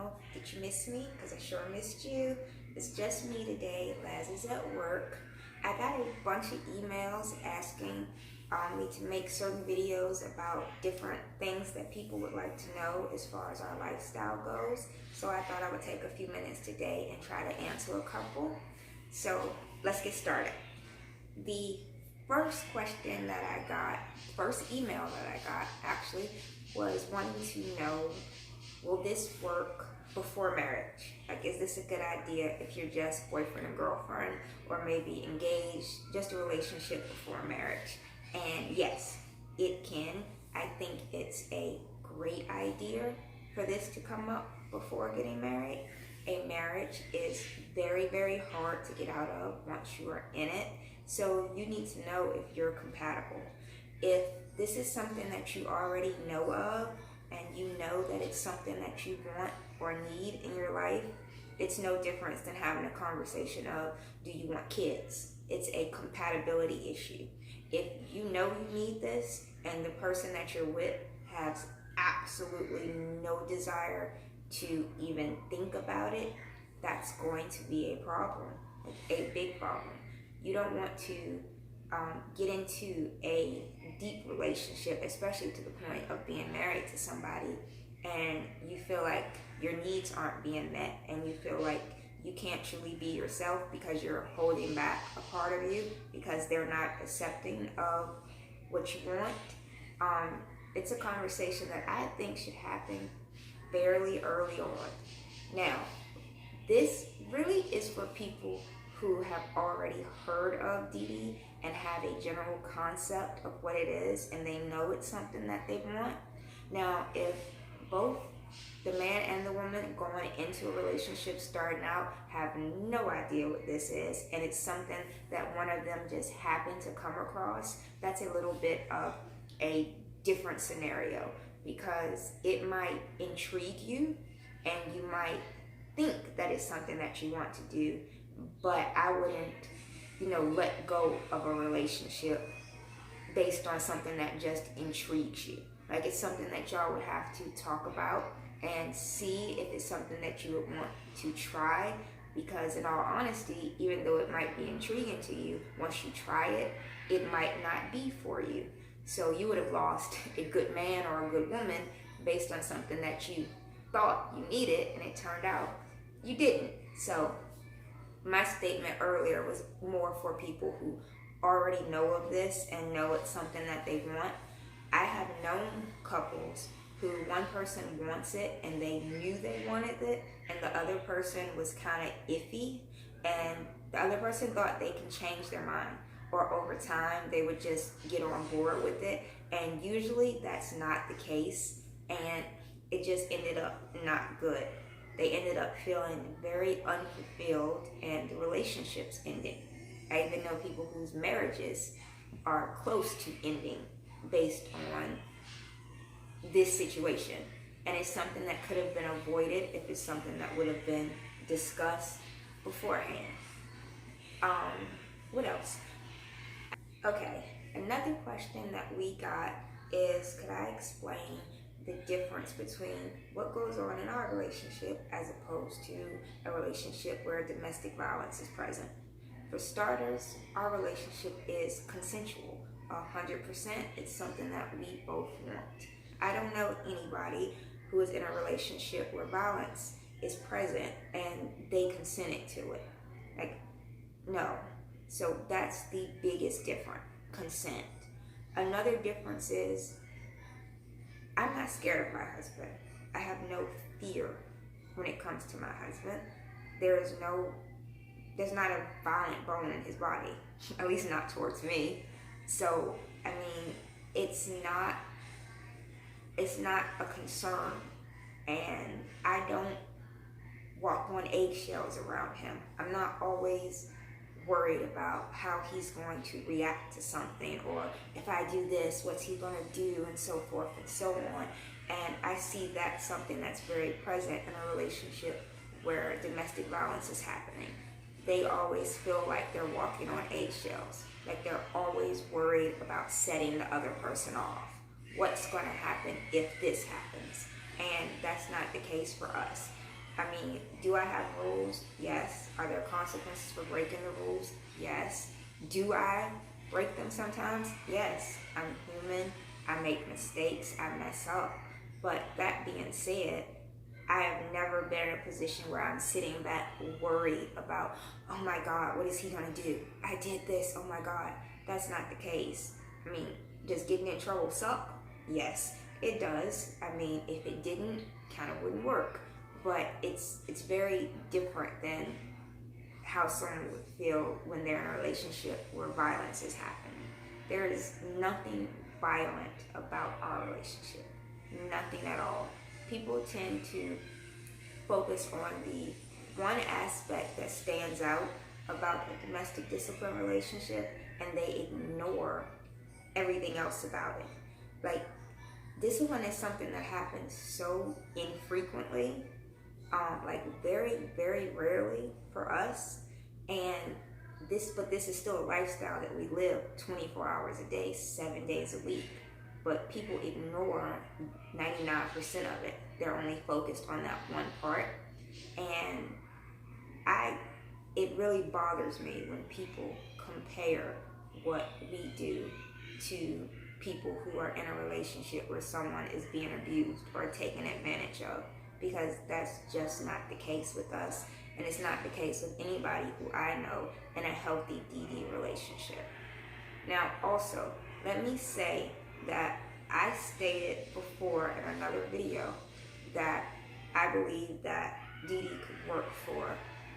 channel. Did you miss me? Because I sure missed you. It's just me today. Laz is at work. I got a bunch of emails asking me to make certain videos about different things that people would like to know as far as our lifestyle goes. So I thought I would take a few minutes today and try to answer a couple. So let's get started. The first question that I got, first email that I got actually, was wanting to know, will this work before marriage? Like, is this a good idea if you're just boyfriend and girlfriend, or maybe engaged, just a relationship before marriage? And yes, it can. I think it's a great idea for this to come up before getting married. A marriage is very, very hard to get out of once you are in it. So you need to know if you're compatible. If this is something that you already know of, and you know that it's something that you want or need in your life, it's no different than having a conversation of, do you want kids? It's a compatibility issue. If you know you need this and the person that you're with has absolutely no desire to even think about it, that's going to be a problem, a big problem. You don't want to get into a deep relationship, especially to the point of being married to somebody, and you feel like your needs aren't being met, and you feel like you can't truly be yourself because you're holding back a part of you because they're not accepting of what you want. It's a conversation that I think should happen fairly early on. Now, this really is for people who have already heard of DD and have a general concept of what it is, and they know it's something that they want. Now, if both the man and the woman going into a relationship starting out have no idea what this is, and it's something that one of them just happened to come across, that's a little bit of a different scenario, because it might intrigue you and you might think that it's something that you want to do, but I wouldn't, let go of a relationship based on something that just intrigues you. Like, it's something that y'all would have to talk about and see if it's something that you would want to try, because in all honesty, even though it might be intriguing to you, once you try it, it might not be for you. So you would have lost a good man or a good woman based on something that you thought you needed, and it turned out you didn't. So my statement earlier was more for people who already know of this and know it's something that they want. I have known couples who one person wants it and they knew they wanted it, and the other person was kind of iffy, and the other person thought they can change their mind, or over time they would just get on board with it, and usually that's not the case, and it just ended up not good. They ended up feeling very unfulfilled, and the relationships ended. I even know people whose marriages are close to ending based on this situation. And it's something that could have been avoided if it's something that would have been discussed beforehand. What else? Okay, another question that we got is, could I explain the difference between what goes on in our relationship as opposed to a relationship where domestic violence is present? For starters, our relationship is consensual, 100%. It's something that we both want. I don't know anybody who is in a relationship where violence is present and they consented to it. Like, no. So that's the biggest difference, consent. Another difference is, I'm not scared of my husband. I have no fear when it comes to my husband. There's not a violent bone in his body, at least not towards me. So, I mean, it's not a concern, and I don't walk on eggshells around him. I'm not always worried about how he's going to react to something, or if I do this, what's he going to do, and so forth and so on. And I see that's something that's very present in a relationship where domestic violence is happening. They always feel like they're walking on eggshells, like they're always worried about setting the other person off. What's going to happen if this happens? And that's not the case for us. I mean, do I have rules? Yes. Are there consequences for breaking the rules? Yes. Do I break them sometimes? Yes. I'm human. I make mistakes. I mess up. But that being said, I have never been in a position where I'm sitting back worried about, oh my God, what is he gonna do? I did this, oh my God. That's not the case. I mean, does getting in trouble suck? Yes, it does. I mean, if it didn't, kind of wouldn't work. But it's very different than how someone would feel when they're in a relationship where violence is happening. There is nothing violent about our relationship. Nothing at all. People tend to focus on the one aspect that stands out about a domestic discipline relationship, and they ignore everything else about it. Like, discipline is something that happens so infrequently, like very, very rarely for us. And this is still a lifestyle that we live 24 hours a day, 7 days a week. But people ignore 99% of it. They're only focused on that one part. And it really bothers me when people compare what we do to people who are in a relationship where someone is being abused or taken advantage of, because that's just not the case with us, and it's not the case with anybody who I know in a healthy DD relationship. Now, also, let me say that I stated before in another video that I believe that DD could work for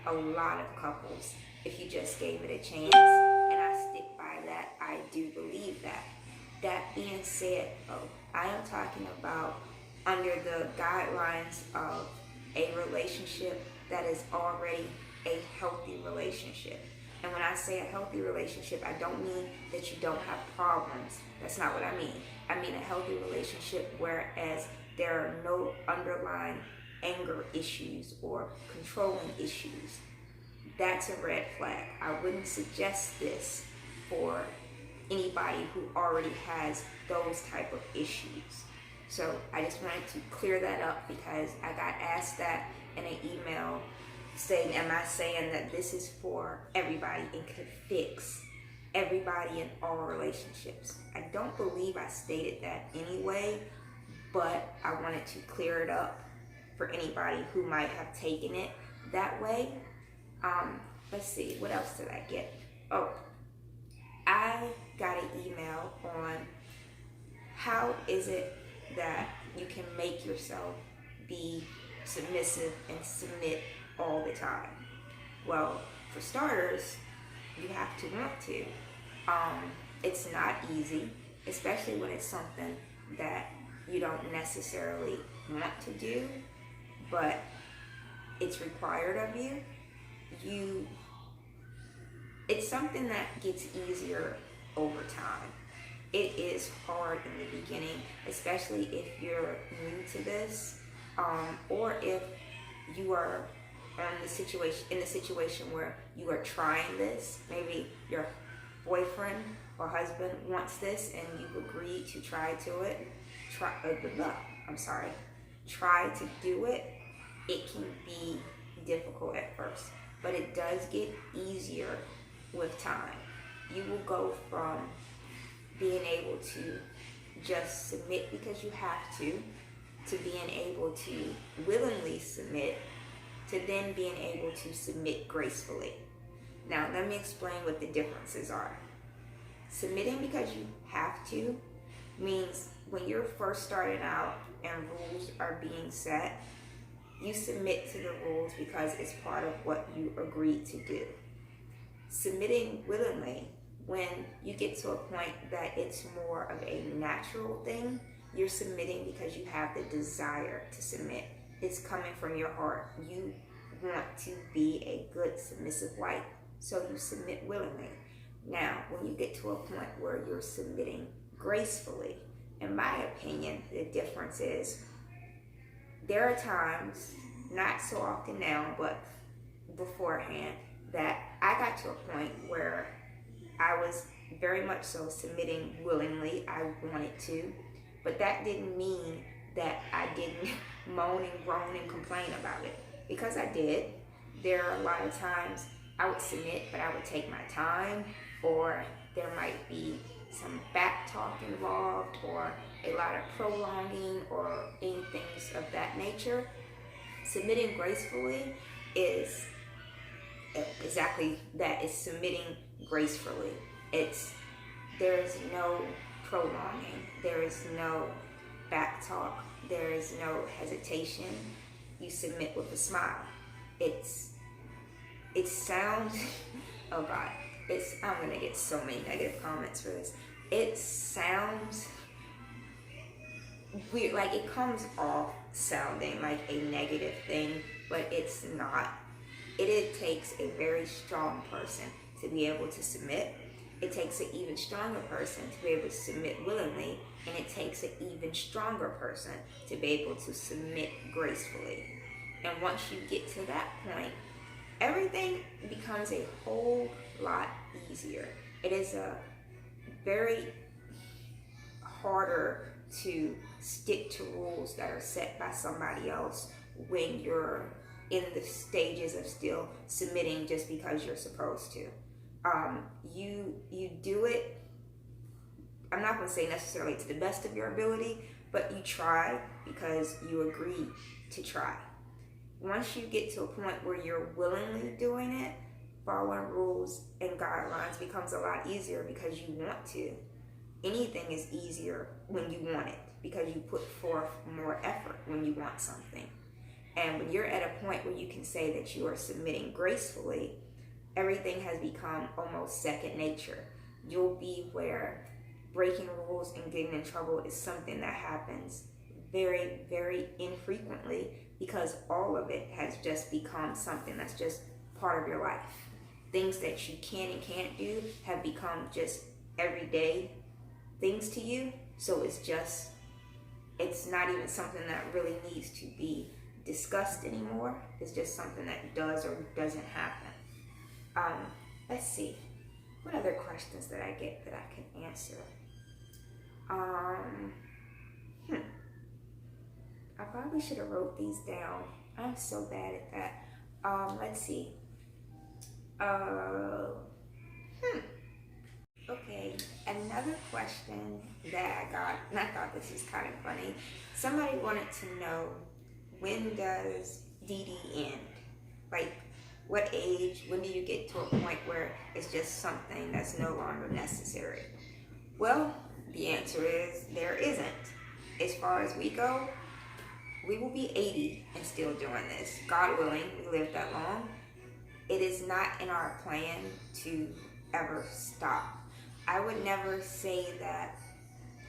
a lot of couples if you just gave it a chance, and I stick by that. I do believe that. That being said, I am talking about under the guidelines of a relationship that is already a healthy relationship. And when I say a healthy relationship, I don't mean that you don't have problems. That's not what I mean. I mean a healthy relationship whereas there are no underlying anger issues or controlling issues. That's a red flag. I wouldn't suggest this for anybody who already has those type of issues. So I just wanted to clear that up because I got asked that in an email saying, am I saying that this is for everybody and could fix everybody in all relationships? I don't believe I stated that anyway, but I wanted to clear it up for anybody who might have taken it that way. Let's see, what else did I get? Oh, I got an email on how is it that you can make yourself be submissive and submit all the time. Well, for starters, you have to want to. It's not easy, especially when it's something that you don't necessarily want to do, but it's required of you. It's something that gets easier over time. It is hard in the beginning, especially if you're new to this, or if you are in the situation where you are trying this. Maybe your boyfriend or husband wants this and you've agreed to try to do it. It can be difficult at first, but it does get easier with time. You will go from being able to just submit because you have to being able to willingly submit, to then being able to submit gracefully. Now, let me explain what the differences are. Submitting because you have to means when you're first starting out and rules are being set, you submit to the rules because it's part of what you agreed to do. Submitting willingly, when you get to a point that it's more of a natural thing, you're submitting because you have the desire to submit. It's coming from your heart. You want to be a good submissive wife, so you submit willingly. Now, when you get to a point where you're submitting gracefully, in my opinion, the difference is there are times, not so often now, but beforehand, that I got to a point where I was very much so submitting willingly. I wanted to, but that didn't mean that I didn't moan and groan and complain about it. because I did, there are a lot of times I would submit, but I would take my time, or there might be some back talk involved, or a lot of prolonging, or any things of that nature. Submitting gracefully is exactly that. It's submitting gracefully. There is no prolonging, there is no back talk, there is no hesitation. You submit with a smile. It sounds oh God, I'm gonna get so many negative comments for this. It sounds weird, like it comes off sounding like a negative thing, but it's not. It takes a very strong person to be able to submit. It takes an even stronger person to be able to submit willingly, and it takes an even stronger person to be able to submit gracefully. And once you get to that point, everything becomes a whole lot easier. It is a very harder to stick to rules that are set by somebody else when you're in the stages of still submitting just because you're supposed to. You do it, I'm not going to say necessarily to the best of your ability, but you try because you agree to try. Once you get to a point where you're willingly doing it, following rules and guidelines becomes a lot easier because you want to. Anything is easier when you want it because you put forth more effort when you want something. And when you're at a point where you can say that you are submitting gracefully, everything has become almost second nature. You'll be where breaking rules and getting in trouble is something that happens very, very infrequently because all of it has just become something that's just part of your life. Things that you can and can't do have become just everyday things to you. So it's not even something that really needs to be discussed anymore. It's just something that does or doesn't happen. Let's see. What other questions that I get that I can answer? I probably should have wrote these down. I'm so bad at that. Let's see. Okay, another question that I got, and I thought this was kind of funny. Somebody wanted to know, when does DD end? Like, what age, when do you get to a point where it's just something that's no longer necessary? Well, the answer is there isn't. As far as we go, we will be 80 and still doing this. God willing, we live that long. It is not in our plan to ever stop. I would never say that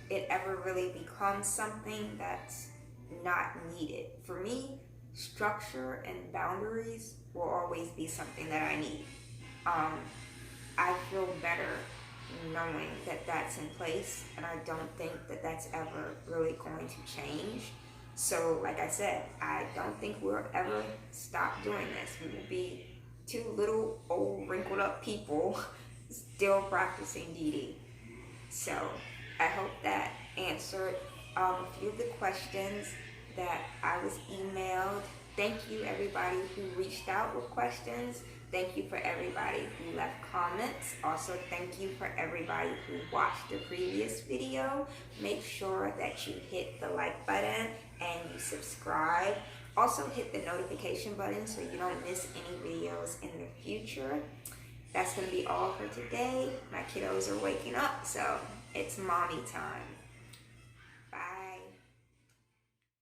it ever really becomes something that's not needed. For me, structure and boundaries will always be something that I need. I feel better knowing that that's in place, and I don't think that that's ever really going to change. So like I said, I don't think we'll ever stop doing this. We will be two little old wrinkled up people still practicing DD. So I hope that answered a few of the questions that I was emailed. Thank you everybody who reached out with questions. Thank you for everybody who left comments. Also, thank you for everybody who watched the previous video. Make sure that you hit the like button and you subscribe. Also, hit the notification button so you don't miss any videos in the future. That's going to be all for today. My kiddos are waking up, so it's mommy time.